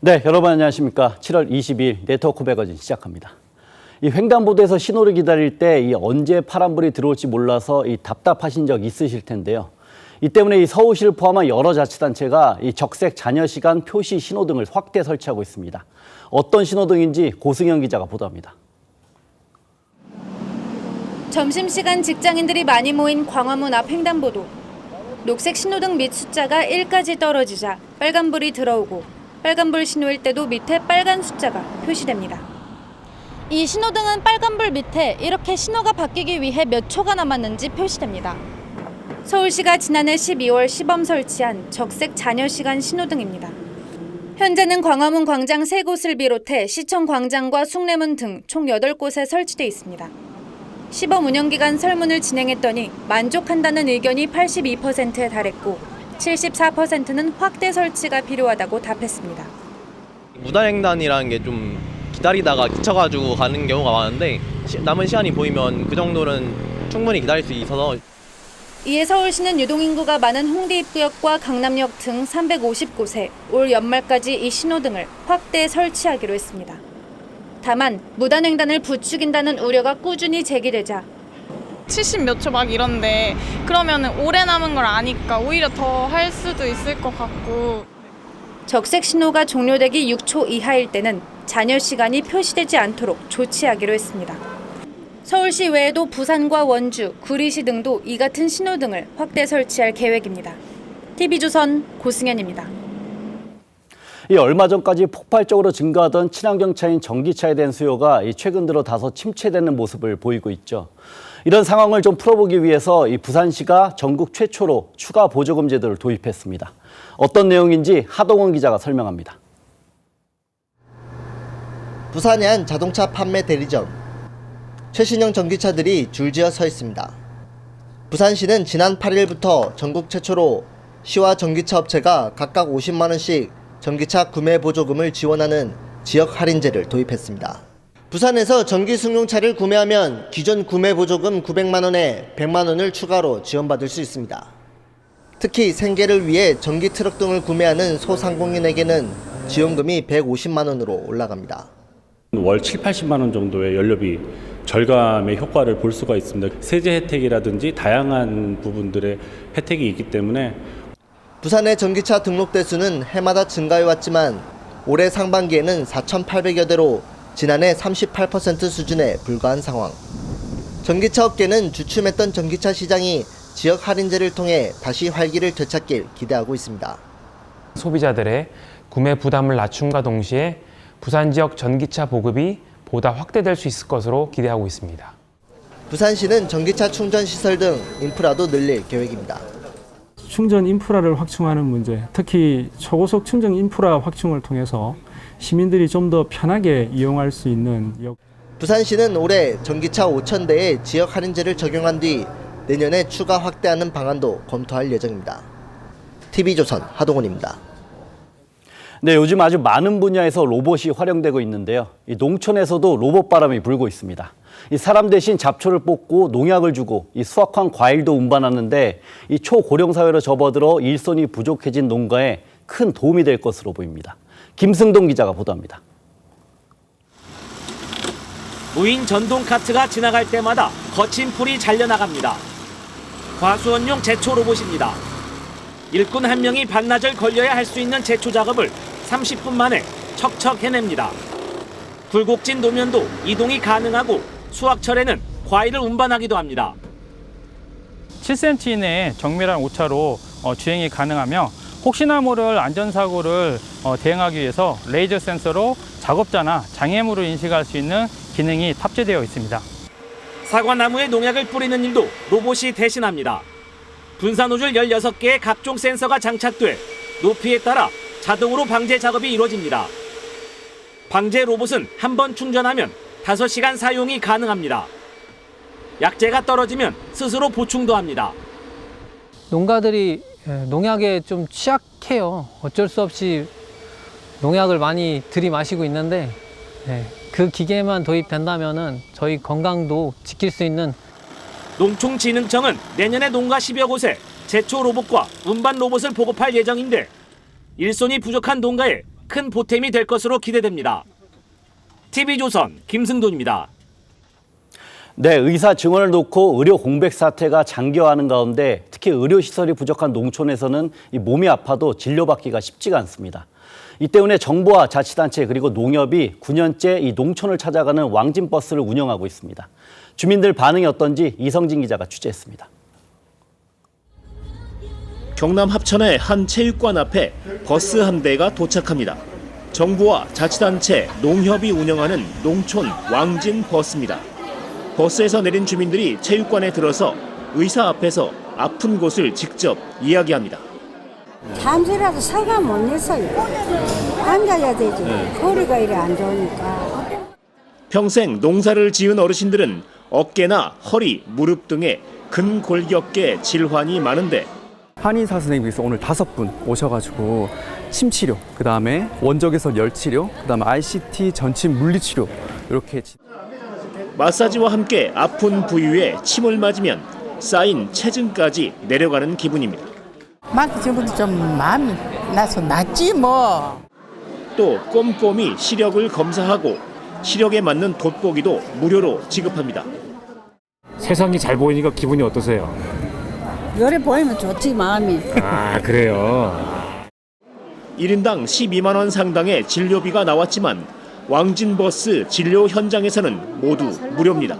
네, 여러분 안녕하십니까. 7월 22일 네트워크 매거진 시작합니다. 이 횡단보도에서 신호를 기다릴 때 언제 파란불이 들어올지 몰라서 답답하신 적 있으실 텐데요. 이 때문에 서울시를 포함한 여러 자치단체가 적색 잔여 시간 표시 신호등을 확대 설치하고 있습니다. 어떤 신호등인지 고승현 기자가 보도합니다. 점심시간 직장인들이 많이 모인 광화문 앞 횡단보도. 녹색 신호등 밑 숫자가 1까지 떨어지자 빨간불이 들어오고 빨간불 신호일 때도 밑에 빨간 숫자가 표시됩니다. 이 신호등은 빨간불 밑에 이렇게 신호가 바뀌기 위해 몇 초가 남았는지 표시됩니다. 서울시가 지난해 12월 시범 설치한 적색 잔여 시간 신호등입니다. 현재는 광화문 광장 3곳을 비롯해 시청 광장과 숭례문 등 총 8곳에 설치돼 있습니다. 시범 운영 기간 설문을 진행했더니 만족한다는 의견이 82%에 달했고 74%는 확대 설치가 필요하다고 답했습니다. 무단횡단이라는 게 좀 기다리다가 지쳐가지고 가는 경우가 많은데 남은 시간이 보이면 그 정도는 충분히 기다릴 수 있어서. 이에 서울시는 유동인구가 많은 홍대 입구역과 강남역 등 350곳에 올 연말까지 이 신호등을 확대 설치하기로 했습니다. 다만 무단횡단을 부추긴다는 우려가 꾸준히 제기되자 70 몇 초 막 이런데 그러면 오래 남은 걸 아니까 오히려 더 할 수도 있을 것 같고. 적색 신호가 종료되기 6초 이하일 때는 잔여 시간이 표시되지 않도록 조치하기로 했습니다. 서울시 외에도 부산과 원주, 구리시 등도 이 같은 신호등을 확대 설치할 계획입니다. TV조선 고승현입니다. 얼마 전까지 폭발적으로 증가하던 친환경 차인 전기차에 대한 수요가 최근 들어 다소 침체되는 모습을 보이고 있죠. 이런 상황을 좀 풀어보기 위해서 부산시가 전국 최초로 추가 보조금 제도를 도입했습니다. 어떤 내용인지 하동원 기자가 설명합니다. 부산의 한 자동차 판매 대리점. 최신형 전기차들이 줄지어 서 있습니다. 부산시는 지난 8일부터 전국 최초로 시와 전기차 업체가 각각 50만 원씩 전기차 구매 보조금을 지원하는 지역 할인제를 도입했습니다. 부산에서 전기 승용차를 구매하면 기존 구매 보조금 900만 원에 100만 원을 추가로 지원받을 수 있습니다. 특히 생계를 위해 전기 트럭 등을 구매하는 소상공인에게는 지원금이 150만 원으로 올라갑니다. 월 7, 80만 원 정도의 연료비 절감의 효과를 볼 수가 있습니다. 세제 혜택이라든지 다양한 부분들의 혜택이 있기 때문에 부산의 전기차 등록 대수는 해마다 증가해왔지만 올해 상반기에는 4,800여 대로 지난해 38% 수준에 불과한 상황. 전기차 업계는 주춤했던 전기차 시장이 지역 할인제를 통해 다시 활기를 되찾길 기대하고 있습니다. 소비자들의 구매 부담을 낮춤과 동시에 부산 지역 전기차 보급이 보다 확대될 수 있을 것으로 기대하고 있습니다. 부산시는 전기차 충전 시설 등 인프라도 늘릴 계획입니다. 충전 인프라를 확충하는 문제, 특히 초고속 충전 인프라 확충을 통해서 시민들이 좀 더 편하게 이용할 수 있는. 부산시는 올해 전기차 5,000대에 지역 할인제를 적용한 뒤 내년에 추가 확대하는 방안도 검토할 예정입니다. TV조선 하동훈입니다. 네, 요즘 아주 많은 분야에서 로봇이 활용되고 있는데요. 농촌에서도 로봇 바람이 불고 있습니다. 사람 대신 잡초를 뽑고 농약을 주고 수확한 과일도 운반하는데 초고령 사회로 접어들어 일손이 부족해진 농가에 큰 도움이 될 것으로 보입니다. 김승동 기자가 보도합니다. 무인 전동 카트가 지나갈 때마다 거친 풀이 잘려나갑니다. 과수원용 제초 로봇입니다. 일꾼 한 명이 반나절 걸려야 할 수 있는 제초 작업을 30분 만에 척척 해냅니다. 굴곡진 노면도 이동이 가능하고 수확철에는 과일을 운반하기도 합니다. 7cm 이내에 정밀한 오차로 주행이 가능하며 혹시나 모를 안전사고를 대응하기 위해서 레이저 센서로 작업자나 장애물을 인식할 수 있는 기능이 탑재되어 있습니다. 사과나무에 농약을 뿌리는 일도 로봇이 대신합니다. 분사노즐 16개의 각종 센서가 장착돼 높이에 따라 자동으로 방제 작업이 이루어집니다. 방제 로봇은 한 번 충전하면 5시간 사용이 가능합니다. 약재가 떨어지면 스스로 보충도 합니다. 농가들이 농약에 좀 취약해요. 어쩔 수 없이 농약을 많이 들이마시고 있는데 그 기계만 도입된다면은 저희 건강도 지킬 수 있는. 농촌진흥청은 내년에 농가 10여 곳에 제초 로봇과 운반 로봇을 보급할 예정인데 일손이 부족한 농가에 큰 보탬이 될 것으로 기대됩니다. TV조선 김승돈입니다. 네, 의사 증언을 놓고 의료 공백 사태가 장기화하는 가운데 특히 의료시설이 부족한 농촌에서는 이 몸이 아파도 진료받기가 쉽지가 않습니다. 이 때문에 정부와 자치단체 그리고 농협이 9년째 이 농촌을 찾아가는 왕진버스를 운영하고 있습니다. 주민들 반응이 어떤지 이성진 기자가 취재했습니다. 경남 합천의 한 체육관 앞에 버스 한 대가 도착합니다. 정부와 자치단체, 농협이 운영하는 농촌 왕진버스입니다. 버스에서 내린 주민들이 체육관에 들어서 의사 앞에서 아픈 곳을 직접 이야기합니다. 잠시라도 서가 못 냈어요. 앉아야 되지. 허리가 이래 안 좋으니까. 평생 농사를 지은 어르신들은 어깨나 허리, 무릎 등의 근골격계 질환이 많은데 한의사 선생님께서 오늘 5분 오셔가지고 침치료, 그 다음에 원적외선 열치료, 그 다음에 RCT 전신 물리치료 이렇게 마사지와 함께 아픈 부위에 침을 맞으면 쌓인 체증까지 내려가는 기분입니다. 맞기 전부터 좀 마음이 나서 낫지 뭐. 또 꼼꼼히 시력을 검사하고 시력에 맞는 돋보기도 무료로 지급합니다. 세상이 잘 보이니까 기분이 어떠세요? 요래 보이면 좋지 마음이. 아, 그래요? 1인당 12만 원 상당의 진료비가 나왔지만 왕진버스 진료 현장에서는 모두 무료입니다.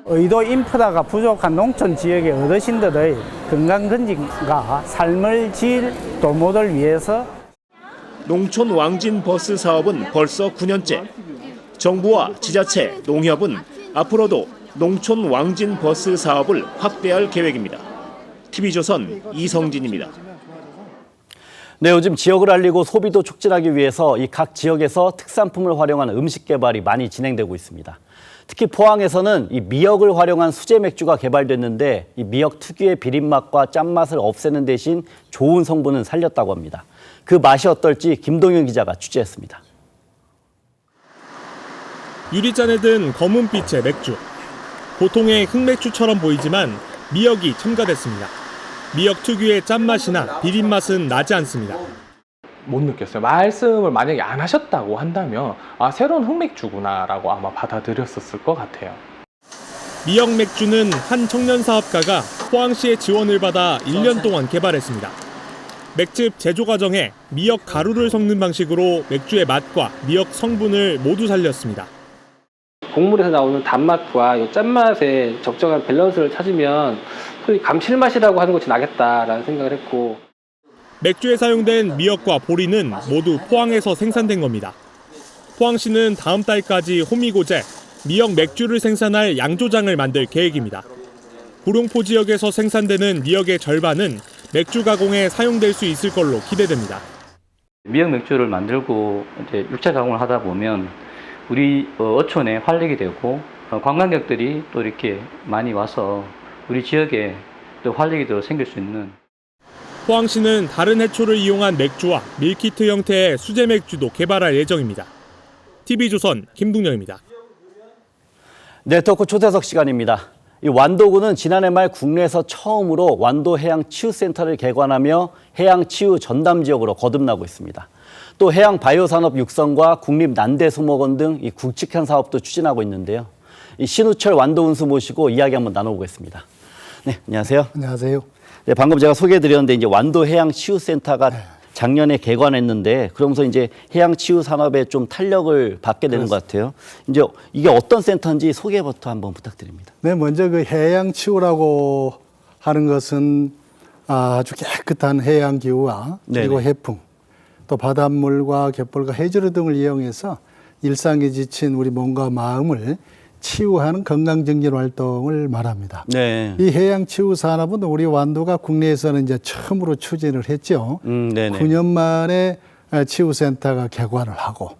의도 인프라가 부족한 농촌 지역의 어르신들의 건강검진과 삶의 질 도모를 위해서 농촌 왕진버스 사업은 벌써 9년째. 정부와 지자체, 농협은 앞으로도 농촌 왕진버스 사업을 확대할 계획입니다. TV조선 이성진입니다. 네, 요즘 지역을 알리고 소비도 촉진하기 위해서 이 각 지역에서 특산품을 활용한 음식 개발이 많이 진행되고 있습니다. 특히 포항에서는 이 미역을 활용한 수제 맥주가 개발됐는데 이 미역 특유의 비린맛과 짠맛을 없애는 대신 좋은 성분은 살렸다고 합니다. 그 맛이 어떨지 김동윤 기자가 취재했습니다. 유리잔에 든 검은빛의 맥주. 보통의 흑맥주처럼 보이지만 미역이 첨가됐습니다. 미역 특유의 짠맛이나 비린맛은 나지 않습니다. 못 느꼈어요. 말씀을 만약에 안 하셨다고 한다면 아, 새로운 흑맥주구나라고 아마 받아들였었을 것 같아요. 미역 맥주는 한 청년 사업가가 포항시의 지원을 받아 1년 동안 개발했습니다. 맥즙 제조 과정에 미역 가루를 섞는 방식으로 맥주의 맛과 미역 성분을 모두 살렸습니다. 곡물에서 나오는 단맛과 이 짠맛의 적정한 밸런스를 찾으면 소위 감칠맛이라고 하는 것이 나겠다라는 생각을 했고 맥주에 사용된 미역과 보리는 모두 포항에서 생산된 겁니다. 포항시는 다음 달까지 호미곶에 미역 맥주를 생산할 양조장을 만들 계획입니다. 구룡포 지역에서 생산되는 미역의 절반은 맥주 가공에 사용될 수 있을 걸로 기대됩니다. 미역 맥주를 만들고 이제 육체 가공을 하다 보면 우리 어촌에 활력이 되고 관광객들이 또 이렇게 많이 와서 우리 지역에 또 활력이 더 생길 수 있는. 포항시는 다른 해초를 이용한 맥주와 밀키트 형태의 수제 맥주도 개발할 예정입니다. TV조선 김동영입니다. 네트워크 초대석 시간입니다. 이 완도군은 지난해 말 국내에서 처음으로 완도 해양치유센터를 개관하며 해양치유 전담 지역으로 거듭나고 있습니다. 또 해양 바이오산업 육성과 국립난대수목원 등 이 굵직한 사업도 추진하고 있는데요. 이 신우철 완도군수 모시고 이야기 한번 나눠보겠습니다. 네, 안녕하세요. 안녕하세요. 네, 방금 제가 소개해드렸는데 이제 완도 해양치유센터가 작년에 개관했는데 그러면서 이제 해양치유 산업에 좀 탄력을 받게 되는 것 같아요. 이제 이게 어떤 센터인지 소개부터 한번 부탁드립니다. 네, 먼저 그 해양치유라고 하는 것은 아주 깨끗한 해양 기후와 그리고 네네. 해풍, 또 바닷물과 갯벌과 해저류 등을 이용해서 일상에 지친 우리 몸과 마음을 치유하는 건강증진 활동을 말합니다. 네. 이 해양치유 산업은 우리 완도가 국내에서는 이제 처음으로 추진을 했죠. 9년 만에 치유센터가 개관을 하고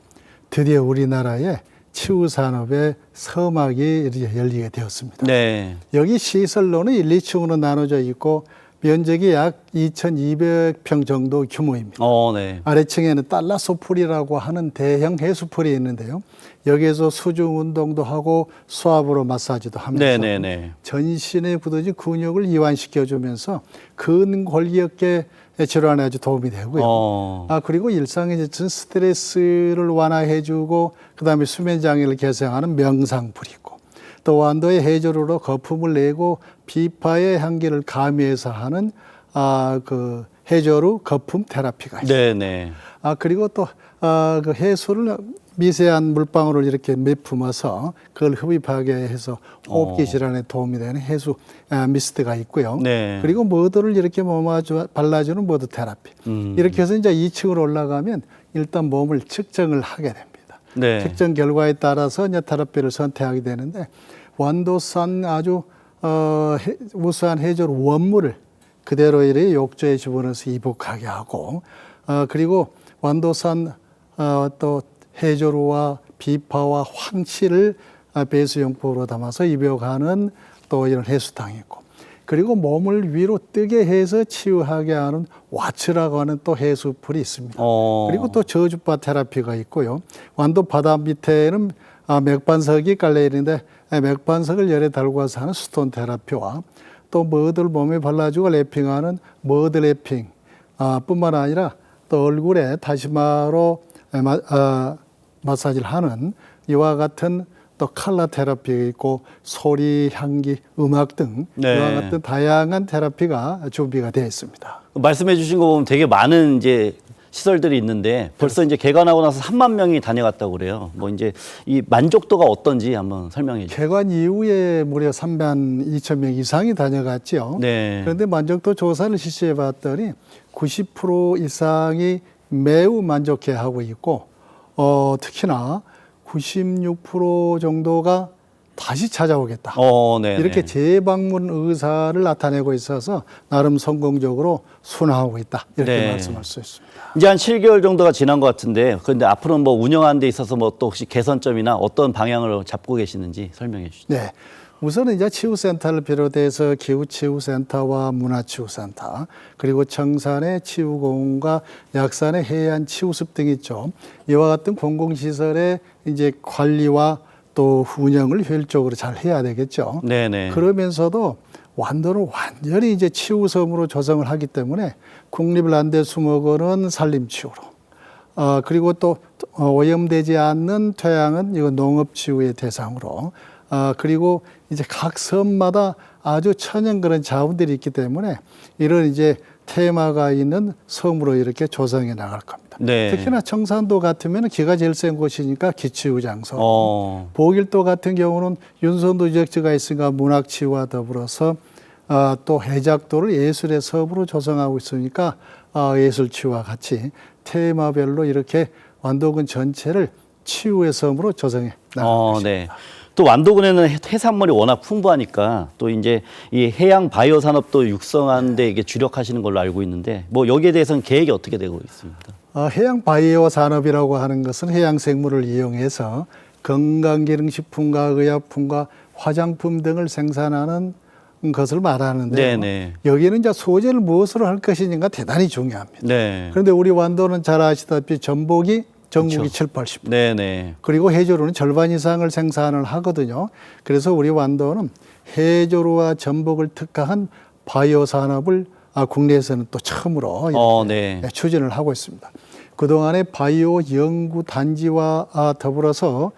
드디어 우리나라의 치유 산업의 서막이 열리게 되었습니다. 네. 여기 시설로는 1, 2층으로 나눠져 있고 면적이 약 2,200평 정도 규모입니다. 네. 아래층에는 달라소풀이라고 하는 대형 해수풀이 있는데요. 여기에서 수중 운동도 하고 수압으로 마사지도 하면서 네네네. 전신에 굳어진 근육을 이완시켜주면서 근골격계 질환에 아주 도움이 되고요. 그리고 일상에 젖은 스트레스를 완화해주고 그다음에 수면 장애를 개선하는 명상풀이고 또 완도의 해조류로 거품을 내고 비파의 향기를 가미해서 하는 그 해조류 거품 테라피가 있습니다. 네네. 그리고 또 그 해수를 미세한 물방울을 이렇게 내뿜어서 그걸 흡입하게 해서 호흡기 질환에 도움이 되는 해수 미스트가 있고요. 네. 그리고 머드를 이렇게 발라주는 머드 테라피. 이렇게 해서 이제 2층으로 올라가면 일단 몸을 측정을 하게 됩니다. 네. 측정 결과에 따라서 이제 테라피를 선택하게 되는데 완도산 아주 우수한 해조류 원물을 그대로 이렇게 욕조에 집어넣어서 이복하게 하고 그리고 완도산 또 해조류와 비파와 황치를 배수용법으로 담아서 입욕하는 또 이런 해수탕이 있고 그리고 몸을 위로 뜨게 해서 치유하게 하는 와츠라고 하는 또 해수풀이 있습니다. 그리고 또 저주파 테라피가 있고요. 완도 바다 밑에는 맥반석이 깔려 있는데 맥반석을 열에 달고 와서 하는 스톤 테라피와 또 머드를 몸에 발라주고 랩핑하는 머드 랩핑 뿐만 아니라 또 얼굴에 다시마로 마사지를 하는 이와 같은 또 칼라 테라피가 있고 소리, 향기, 음악 등 이와 같은 다양한 테라피가 준비가 되어 있습니다. 말씀해 주신 거 보면 되게 많은 이제 시설들이 있는데 벌써 이제 개관하고 나서 3만 명이 다녀갔다고 그래요. 뭐 이제 이 만족도가 어떤지 한번 설명해 주세요. 개관 이후에 무려 3만 2천 명 이상이 다녀갔죠. 네. 그런데 만족도 조사를 실시해 봤더니 90% 이상이 매우 만족해하고 있고 특히나 96% 정도가 다시 찾아오겠다. 이렇게 재방문 의사를 나타내고 있어서 나름 성공적으로 순항하고 있다. 이렇게 말씀할 수 있습니다. 이제 한 7개월 정도가 지난 것 같은데 그런데 앞으로는 뭐 운영하는 데 있어서 뭐 또 혹시 개선점이나 어떤 방향을 잡고 계시는지 설명해 주시죠. 네. 우선은 이제 치유센터를 비롯해서 기후치유센터와 문화치유센터 그리고 청산의 치유공원과 약산의 해안치유숲 등이 있죠. 이와 같은 공공시설의 이제 관리와 또 운영을 효율적으로 잘 해야 되겠죠. 네네. 그러면서도 완도는 완전히 이제 치유섬으로 조성을 하기 때문에 국립란대수목원은 산림치유로 그리고 또 오염되지 않는 토양은 이거 농업치유의 대상으로 그리고 이제 각 섬마다 아주 천연 그런 자원들이 있기 때문에 이런 이제 테마가 있는 섬으로 이렇게 조성해 나갈 겁니다. 특히나 청산도 같으면 기가 제일 센 곳이니까 기치유 장소. 보길도 같은 경우는 윤선도 유적지가 있으니까 문학치유와 더불어서 또 해작도를 예술의 섬으로 조성하고 있으니까 예술치유와 같이 테마별로 이렇게 완도군 전체를 치유의 섬으로 조성해 나갈 것입니다. 또 완도군에는 해산물이 워낙 풍부하니까 또 이제 이 해양 바이오 산업도 육성하는 데 이게 주력하시는 걸로 알고 있는데 뭐 여기에 대해서는 계획이 어떻게 되고 있습니까? 해양 바이오 산업이라고 하는 것은 해양 생물을 이용해서 건강기능식품과 의약품과 화장품 등을 생산하는 것을 말하는데요. 여기는 이제 소재를 무엇으로 할 것이냐가 대단히 중요합니다. 그런데 우리 완도는 잘 아시다시피 전복이 전국이 7, 80%. 그리고 해조류는 절반 이상을 생산을 하거든요. 그래서 우리 완도는 해조류와 전복을 특화한 바이오 산업을 국내에서는 또 처음으로 추진을 하고 있습니다. 그동안에 바이오 연구 단지와 더불어서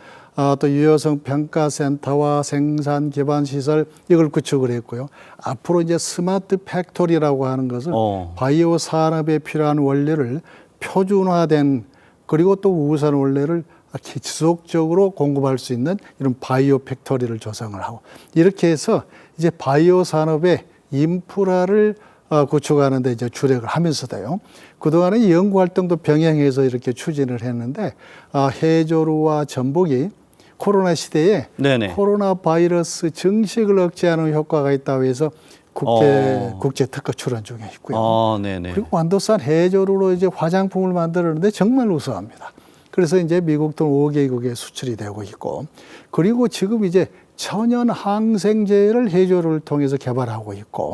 또 유효성 평가센터와 생산 기반 시설 이걸 구축을 했고요. 앞으로 이제 스마트 팩토리라고 하는 것은 바이오 산업에 필요한 원료를 표준화된 그리고 또 우수한 원료를 지속적으로 공급할 수 있는 이런 바이오 팩토리를 조성을 하고 이렇게 해서 이제 바이오 산업의 인프라를 구축하는 데 이제 주력을 하면서도요. 그동안에 연구 활동도 병행해서 이렇게 추진을 했는데 해조류와 전복이 코로나 시대에 코로나 바이러스 증식을 억제하는 효과가 있다고 해서 국제 특허 출원 중에 있고요. 그리고 완도산 해조류로 이제 화장품을 만들었는데 정말 우수합니다. 그래서 이제 미국 등 5개국에 수출이 되고 있고, 그리고 지금 이제 천연 항생제를 해조류를 통해서 개발하고 있고,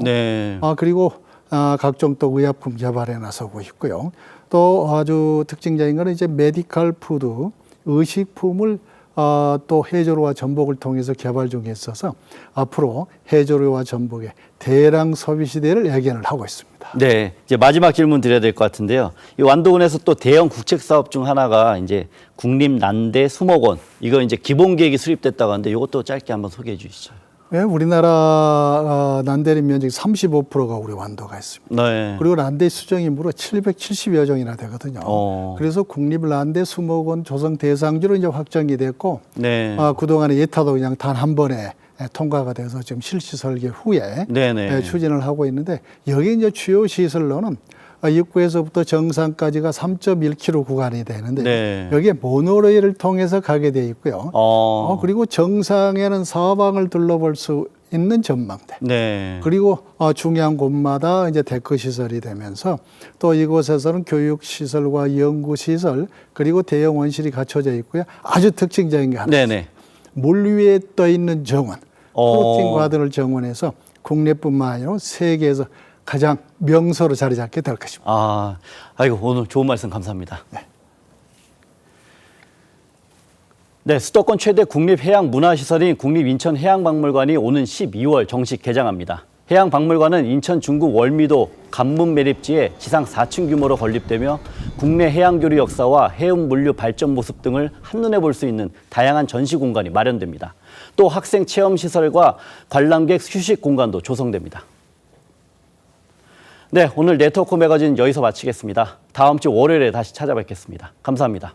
그리고 각종 또 의약품 개발에 나서고 있고요. 또 아주 특징적인 거는 이제 메디컬 푸드, 의식품을 또 해조류와 전복을 통해서 개발 중에 있어서 앞으로 해조류와 전복의 대량 소비 시대를 예견을 하고 있습니다. 네, 이제 마지막 질문 드려야 될 것 같은데요. 이 완도군에서 또 대형 국책 사업 중 하나가 이제 국립 난대 수목원, 이거 이제 기본 계획이 수립됐다고 하는데 이것도 짧게 한번 소개해 주시죠. 네, 우리나라 난대리 면적 35%가 우리 완도가 있습니다. 네. 그리고 난대 수정이 무려 770여 종이나 되거든요. 그래서 국립 난대 수목원 조성 대상지로 이제 확정이 됐고, 네. 그동안에 예타도 그냥 단 한 번에 통과가 돼서 지금 실시 설계 후에 추진을 하고 있는데, 여기 이제 주요 시설로는 입구에서부터 정상까지가 3.1km 구간이 되는데 여기에 모노레일을 통해서 가게 돼 있고요. 그리고 정상에는 사방을 둘러볼 수 있는 전망대. 그리고 중요한 곳마다 이제 데크 시설이 되면서 또 이곳에서는 교육 시설과 연구 시설 그리고 대형 원실이 갖춰져 있고요. 아주 특징적인 게 하나 있어요. 물 위에 떠 있는 정원, 프로틴 과들을 정원해서 국내뿐만 아니라 세계에서 가장 명소로 자리 잡게 될 것입니다. 아이고, 오늘 좋은 말씀 감사합니다. 네, 수도권 최대 국립해양문화시설인 국립인천해양박물관이 오는 12월 정식 개장합니다. 해양박물관은 인천 중구 월미도 관문 매립지에 지상 4층 규모로 건립되며 국내 해양교류 역사와 해운 물류 발전 모습 등을 한눈에 볼 수 있는 다양한 전시 공간이 마련됩니다. 또 학생 체험 시설과 관람객 휴식 공간도 조성됩니다. 네, 오늘 네트워크 매거진 여기서 마치겠습니다. 다음 주 월요일에 다시 찾아뵙겠습니다. 감사합니다.